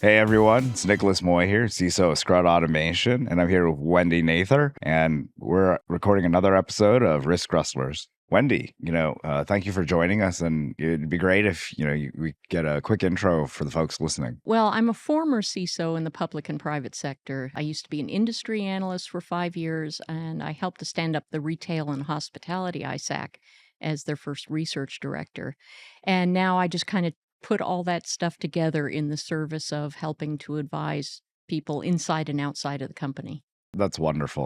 Hey everyone, it's Nicholas Moy here, CISO of Scrut Automation, and I'm here with Wendy Nather, and we're recording another episode of Risk Grustlers. Wendy, thank you for joining us, and it'd be great if, we get a quick intro for the folks listening. Well, I'm a former CISO in the public and private sector. I used to be an industry analyst for 5 years, and I helped to stand up the retail and hospitality ISAC as their first research director. And now I just kind of put all that stuff together in the service of helping to advise people inside and outside of the company. That's wonderful.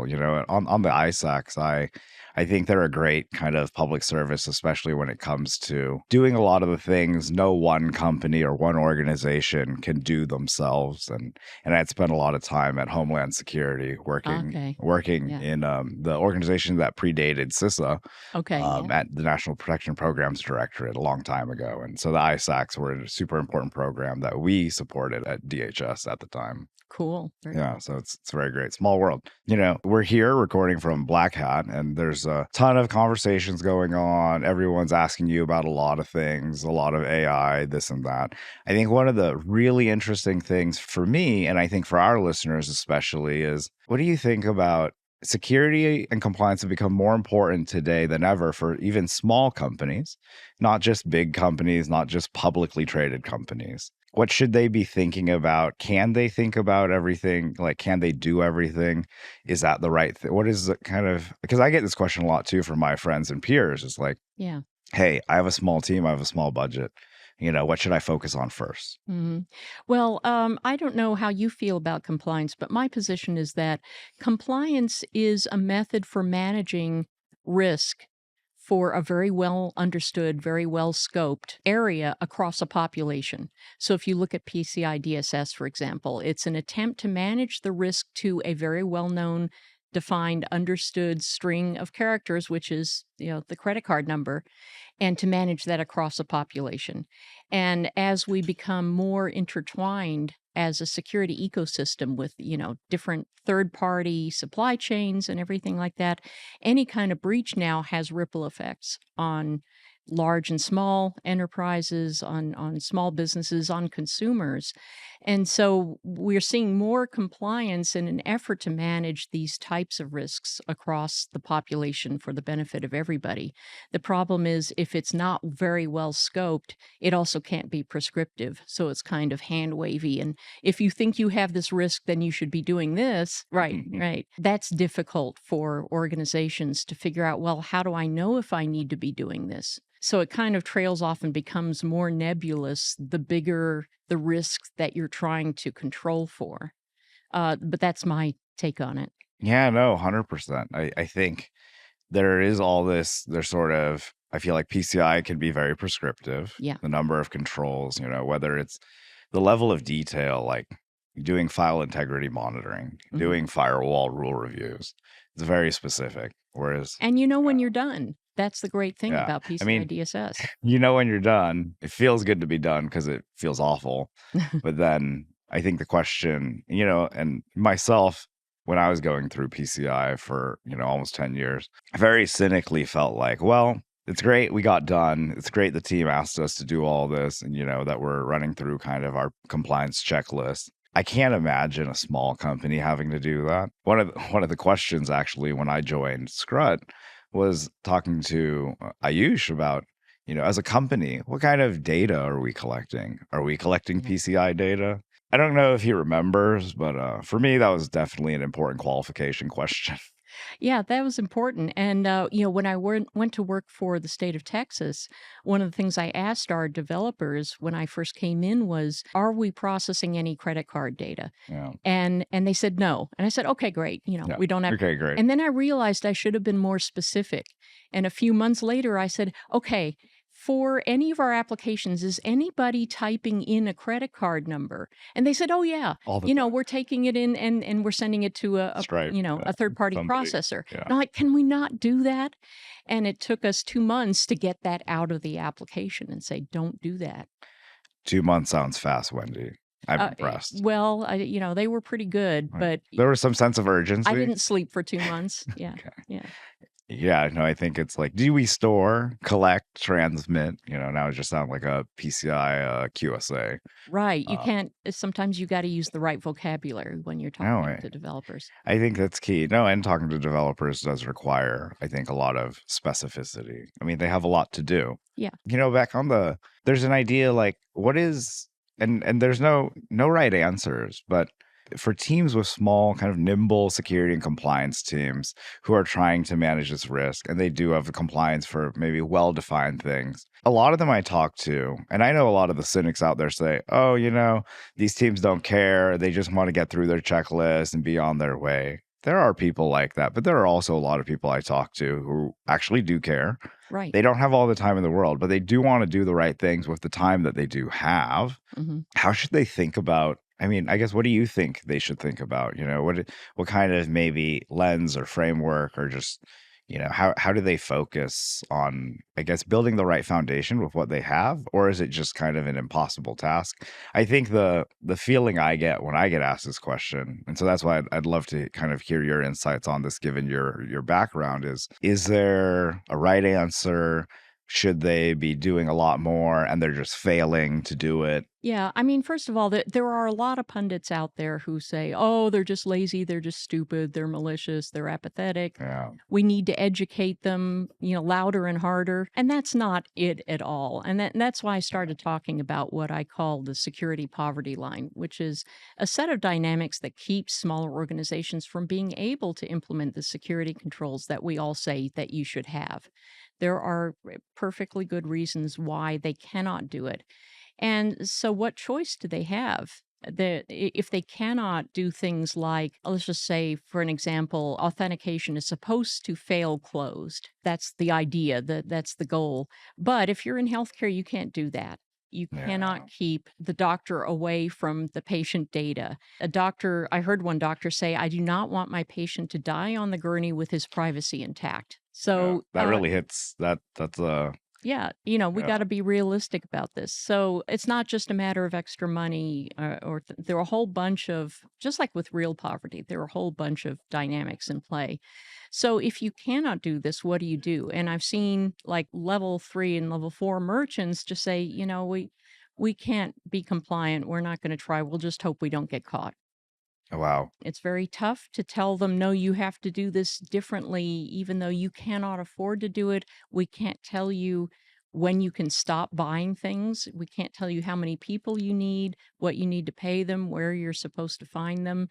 On the ISACs, I think they're a great kind of public service, especially when it comes to doing a lot of the things no one company or one organization can do themselves. And I'd spent a lot of time at Homeland Security working Yeah. in the organization that predated CISA Yeah. at the National Protection Programs Directorate a long time ago. And so the ISACs were a super important program that we supported at DHS at the time. Cool. Very Yeah, cool. so it's very great. Small world. We're here recording from Black Hat, and there's a ton of conversations going on. Everyone's asking you about a lot of things, a lot of AI, this and that. I think one of the really interesting things for me, and I think for our listeners especially, is what do you think about security and compliance have become more important today than ever for even small companies, not just big companies, not just publicly traded companies. What should they be thinking about? Can they think about everything? Like, can they do everything? Is that the right thing? What is the kind of, because I get this question a lot too from my friends and peers. It's like, Yeah. hey, I have a small team, I have a small budget. What should I focus on first? Well, I don't know how you feel about compliance, but my position is that compliance is a method for managing risk for a very well understood, very well scoped area across a population. So if you look at PCI DSS, for example, it's an attempt to manage the risk to a very well known, defined, understood string of characters, which is, the credit card number, and to manage that across a population. And as we become more intertwined as a security ecosystem with, different third-party supply chains and everything like that, any kind of breach now has ripple effects on large and small enterprises, on small businesses, on consumers. And so we're seeing more compliance in an effort to manage these types of risks across the population for the benefit of everybody. The problem is if it's not very well scoped, it also can't be prescriptive. So it's kind of hand wavy. And if you think you have this risk, then you should be doing this. Right, right. That's difficult for organizations to figure out, well, how do I know if I need to be doing this? So it kind of trails off and becomes more nebulous the bigger the risks that you're trying to control for. But that's my take on it. Yeah, no, 100%. I think there is all this, I feel like PCI can be very prescriptive. Yeah. The number of controls, whether it's the level of detail, like doing file integrity monitoring, doing firewall rule reviews. It's very specific. Whereas, and when you're done. That's the great thing about PCI DSS. When you're done, it feels good to be done because it feels awful. But then I think the question, and myself, when I was going through PCI for, almost 10 years, I very cynically felt like, well, it's great we got done. It's great the team asked us to do all this and, that we're running through kind of our compliance checklist. I can't imagine a small company having to do that. One of the questions actually when I joined Scrut was talking to Ayush about, as a company, what kind of data are we collecting? Are we collecting PCI data? I don't know if he remembers, but for me, that was definitely an important qualification question. Yeah, that was important. And, when I went to work for the state of Texas, one of the things I asked our developers when I first came in was, are we processing any credit card data? Yeah. And they said no. And I said, okay, great. We don't have. Okay, great. And then I realized I should have been more specific. And a few months later, I said, okay, for any of our applications, is anybody typing in a credit card number? And they said, oh, yeah. We're taking it in and we're sending it to a third-party processor. Yeah. And I'm like, can we not do that? And it took us 2 months to get that out of the application and say, don't do that. 2 months sounds fast, Wendy. I'm impressed. Well, they were pretty good, but there was some sense of urgency. I didn't sleep for 2 months. Yeah. Okay. Yeah. Yeah, no, I think it's like, do we store, collect, transmit? Now it just sounds like a PCI QSA. Right, you Uh, can't sometimes you gotta use the right vocabulary when you're no, talking to developers. I think that's key. No, and talking to developers does require, I think, a lot of specificity. I mean, they have a lot to do. Yeah, Back on there's an idea like what is, and there's no right answers, but for teams with small, kind of nimble security and compliance teams who are trying to manage this risk, and they do have the compliance for maybe well-defined things. A lot of them I talk to, and I know a lot of the cynics out there say, oh, these teams don't care. They just want to get through their checklist and be on their way. There are people like that, but there are also a lot of people I talk to who actually do care. right. They don't have all the time in the world, but they do want to do the right things with the time that they do have. Mhm. How should they think about, I mean, I guess, what do you think they should think about? What kind of maybe lens or framework, or just, how do they focus on, I guess, building the right foundation with what they have? Or is it just kind of an impossible task? I think the feeling I get when I get asked this question, and so that's why I'd love to kind of hear your insights on this, given your background, is there a right answer? Should they be doing a lot more and they're just failing to do it? Yeah, I mean, first of all, there are a lot of pundits out there who say, "Oh, they're just lazy, they're just stupid, they're malicious, they're apathetic. Yeah. We need to educate them, louder and harder." And that's not it at all. And that's why I started talking about what I call the security poverty line, which is a set of dynamics that keeps smaller organizations from being able to implement the security controls that we all say that you should have. There are perfectly good reasons why they cannot do it. And so, what choice do they have? If they cannot do things like, let's just say, for an example, authentication is supposed to fail closed. That's the idea, that's the goal. But if you're in healthcare, you can't do that. You cannot Yeah. keep the doctor away from the patient data. I heard one doctor say, I do not want my patient to die on the gurney with his privacy intact. Yeah. So, That really hits that's yeah, we yeah. got to be realistic about this. So it's not just a matter of extra money, there are a whole bunch of, just like with real poverty, there are a whole bunch of dynamics in play. So if you cannot do this, what do you do? And I've seen like level 3 and level 4 merchants just say, we can't be compliant. We're not going to try. We'll just hope we don't get caught. Oh, wow. It's very tough to tell them, no, you have to do this differently, even though you cannot afford to do it. We can't tell you when you can stop buying things. We can't tell you how many people you need, what you need to pay them, where you're supposed to find them.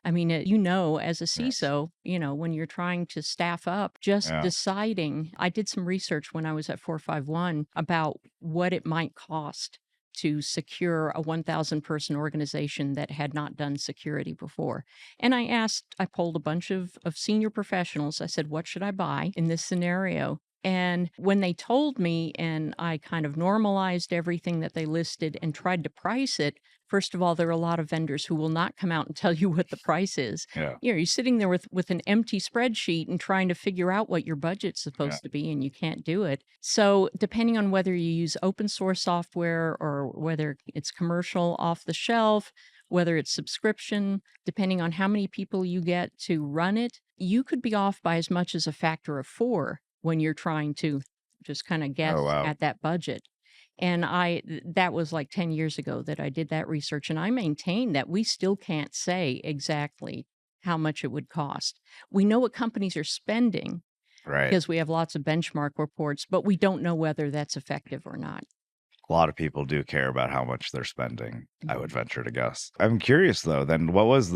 I mean, as a Yes. CISO, when you're trying to staff up, just Yeah. deciding. I did some research when I was at 451 about what it might cost to secure a 1,000 person organization that had not done security before. And I polled a bunch of senior professionals. I said, what should I buy in this scenario? And when they told me, and I kind of normalized everything that they listed and tried to price it, first of all, there are a lot of vendors who will not come out and tell you what the price is. Yeah. You're sitting there with an empty spreadsheet and trying to figure out what your budget's Yeah. supposed to be, and you can't do it. So, depending on whether you use open source software or whether it's commercial off the shelf, whether it's subscription, depending on how many people you get to run it, you could be off by as much as a factor of 4 when you're trying to just kind of Oh, guess wow. at that budget. And that was like 10 years ago that I did that research. And I maintain that we still can't say exactly how much it would cost. We know what companies are spending Right. because we have lots of benchmark reports, but we don't know whether that's effective or not. A lot of people do care about how much they're spending, I would Mhm. venture to guess. I'm curious though, then what was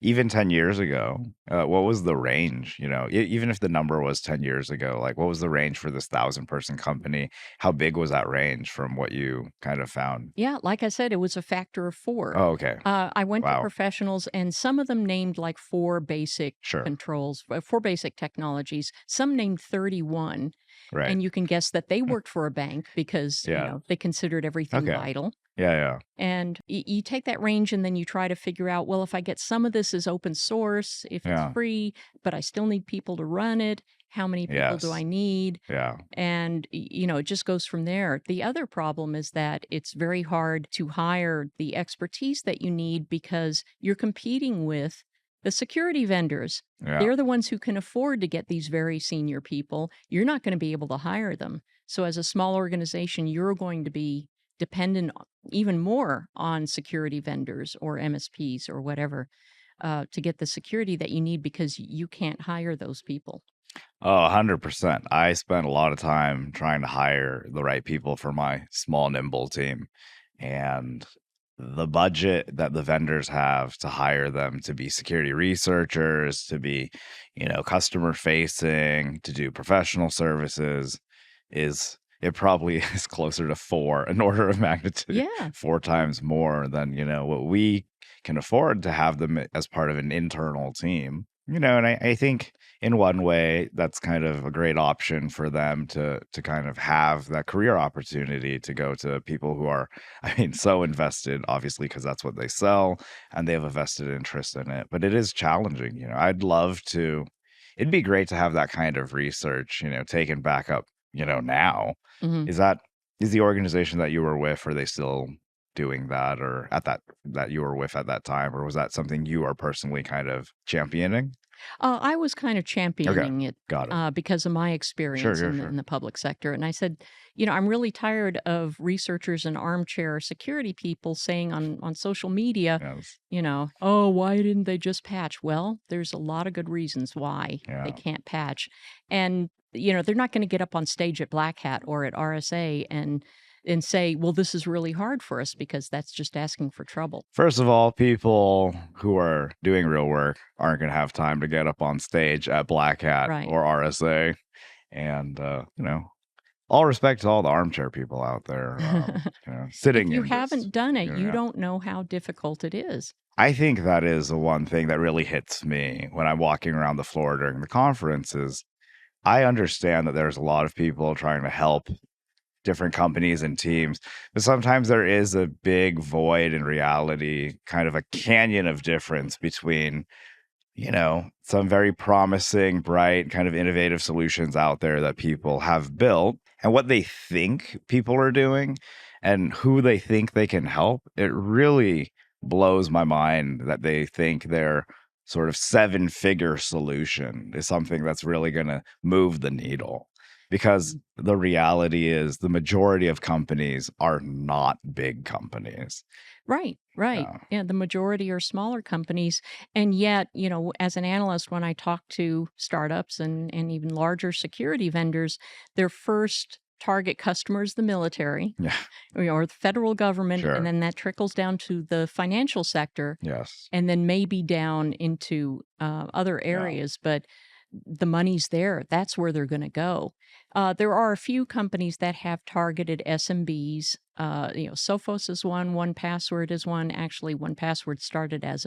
even 10 years ago, what was the range? Even if the number was 10 years ago, like what was the range for this 1,000 person company? How big was that range from what you kind of found? Yeah, like I said, it was a factor of 4. Oh, okay. I went to Wow. professionals, and some of them named like 4 basic Sure. controls, 4 basic technologies. Some named 31, Right. and you can guess that they worked for a bank because, Yeah. they considered everything Okay. vital. Yeah, yeah. And you take that range and then you try to figure out, well, if I get some of this as open source, if it's Yeah. free, but I still need people to run it, how many people do I Yes. need? Yeah. And, it just goes from there. The other problem is that it's very hard to hire the expertise that you need because you're competing with The security vendors, Yeah. they're the ones who can afford to get these very senior people. You're not going to be able to hire them. So, as a small organization, you're going to be dependent even more on security vendors or MSPs or whatever to get the security that you need because you can't hire those people. Oh, 100%. I spent a lot of time trying to hire the right people for my small, nimble team. And the budget that the vendors have to hire them to be security researchers, to be, customer facing, to do professional services is it probably is closer to four, an order of magnitude, Yeah. four times more than, what we can afford to have them as part of an internal team. And I think in one way that's kind of a great option for them to kind of have that career opportunity to go to people who are, I mean, so invested, obviously, because that's what they sell and they have a vested interest in it. But it is challenging. I'd love to, it'd be great to have that kind of research, taken back up, now. Mhm. Is that, is the organization that you were with, are they still doing that, or at that you were with at that time, or was that something you are personally kind of championing? I was kind of Okay, championing it got it. because of my Sure, experience sure, in sure. the public sector. And I said, I'm really tired of researchers and armchair security people saying on social media, Yes. oh, why didn't they just patch? Well, there's a lot of good reasons why they Yeah. can't patch. And, they're not going to get up on stage at Black Hat or at RSA and say, well, this is really hard for us because that's just asking for trouble. First of all, people who are doing real work aren't going to have time to get up on stage at Black Hat Right. or RSA. And, all respect to all the armchair people out there, If sitting you in this. haven't done it, you Yeah. don't know how difficult it is. I think that is the one thing that really hits me when I'm walking around the floor during the conferences. I understand that there's a lot of people trying to help different companies and teams, but sometimes there is a big void in reality, kind of a canyon of difference between some very promising, bright, kind of innovative solutions out there that people have built and what they think people are doing and who they think they can help. It really blows my mind that they think their sort of seven-figure solution is something that's really going to move the needle. Because Mm. the reality is the majority of companies are not big companies. Right, right. Yeah. Yeah, the majority are smaller companies. And yet, as an analyst, when I talk to startups and even larger security vendors, their first target customer is the military Yeah. or the federal government. And Sure. then that trickles down to the financial sector Yes. and then maybe down into other Yeah. areas. But the money's there. That's where they're going to go. There are a few companies that have targeted SMBs. Sophos is one. 1Password is one. Actually, 1Password started as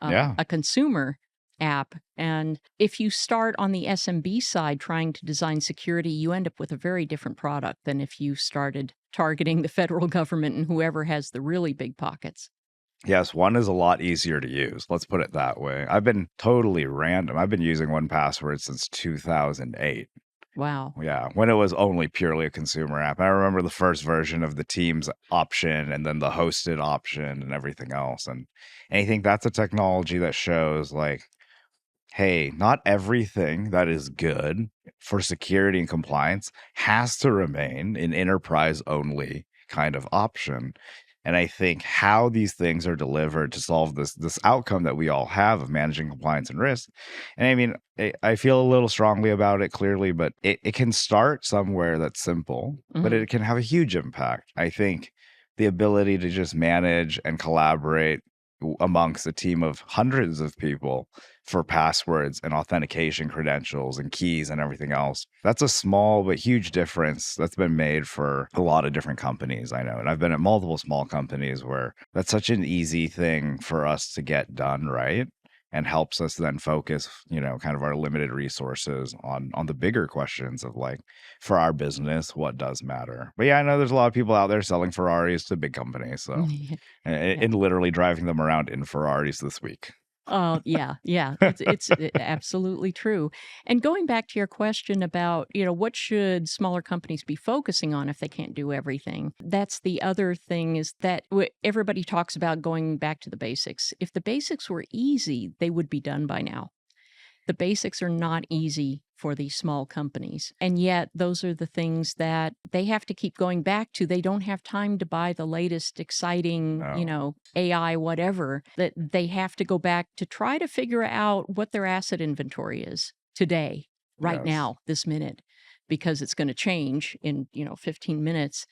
Yeah. a consumer app, and if you start on the SMB side trying to design security, you end up with a very different product than if you started targeting the federal government and whoever has the really big pockets. Yes, one is a lot easier to use. Let's put it that way. I've been totally random. I've been using 1Password since 2008. Wow. Yeah, when it was only purely a consumer app. I remember the first version of the Teams option and then the hosted option and everything else. And I think that's a technology that shows like, hey, not everything that is good for security and compliance has to remain an enterprise only kind of option. And I think how these things are delivered to solve this outcome that we all have of managing compliance and risk. And I mean, I feel a little strongly about it clearly, but it can start somewhere that's simple, but Mhm. it can have a huge impact. I think the ability to just manage and collaborate amongst a team of hundreds of people for passwords and authentication credentials and keys and everything else. That's a small but huge difference that's been made for a lot of different companies I know. And I've been at multiple small companies where that's such an easy thing for us to get done right and helps us then focus, kind of our limited resources on the bigger questions of like for our business, what does matter. But yeah, I know there's a lot of people out there selling Ferraris to big companies. So Yeah. and literally driving them around in Ferraris this week. Oh, yeah, yeah. It's absolutely true. And going back to your question about, what should smaller companies be focusing on if they can't do everything? That's the other thing is that everybody talks about going back to the basics. If the basics were easy, they would be done by now. The basics are not easy for these small companies. And yet, those are the things that they have to keep going back to. They don't have time to buy the latest exciting, No. AI, whatever, that they have to go back to try to figure out what their asset inventory is today, right Yes. now, this minute, because it's going to change in, 15 minutes,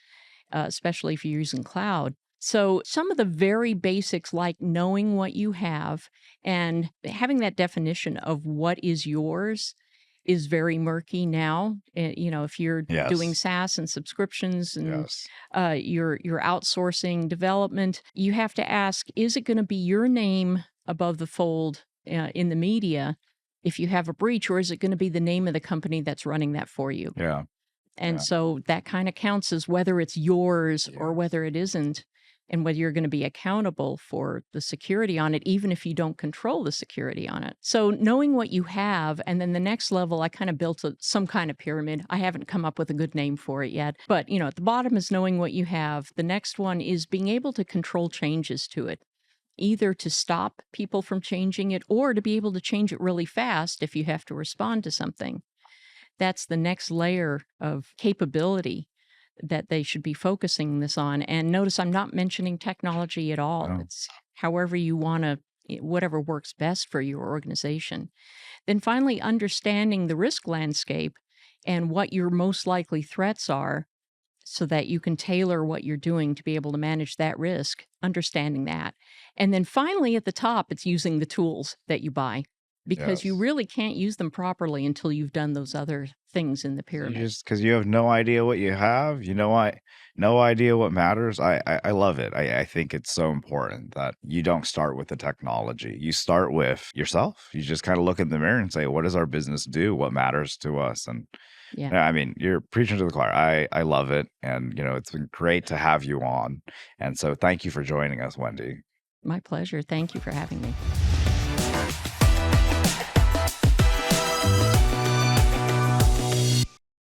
especially if you're using cloud. So, some of the very basics, like knowing what you have and having that definition of what is yours, is very murky now. If you're doing Yes. SaaS and subscriptions and Yes. you're outsourcing development, you have to ask: is it going to be your name above the fold in the media if you have a breach, or is it going to be the name of the company that's running that for you? Yeah. And Yeah. so that kind of counts as whether it's yours or Yes. whether it isn't, and whether you're going to be accountable for the security on it, even if you don't control the security on it. So knowing what you have, and then the next level, I kind of built some kind of pyramid. I haven't come up with a good name for it yet, but at the bottom is knowing what you have. The next one is being able to control changes to it, either to stop people from changing it or to be able to change it really fast if you have to respond to something. That's the next layer of capability that they should be focusing this on. And notice I'm not mentioning technology at all. Oh, It's however you want to, whatever works best for your organization. Then finally, understanding the risk landscape and what your most likely threats are so that you can tailor what you're doing to be able to manage that risk, understanding that. And then finally, at the top, it's using the tools that you buy, because you yes. really can't use them properly until you've done those other things in the You pyramid. just because you have no idea what you have, no idea what matters. I love it. I think it's so important that you don't start with the technology. You start with yourself. You just kind of look in the mirror and say, what does our business do? What matters to us? And Yeah, yeah, I mean, you're preaching to the choir. I love it. And it's been great to have you on. And so thank you for joining us, Wendy. my pleasure. Thank you for having me.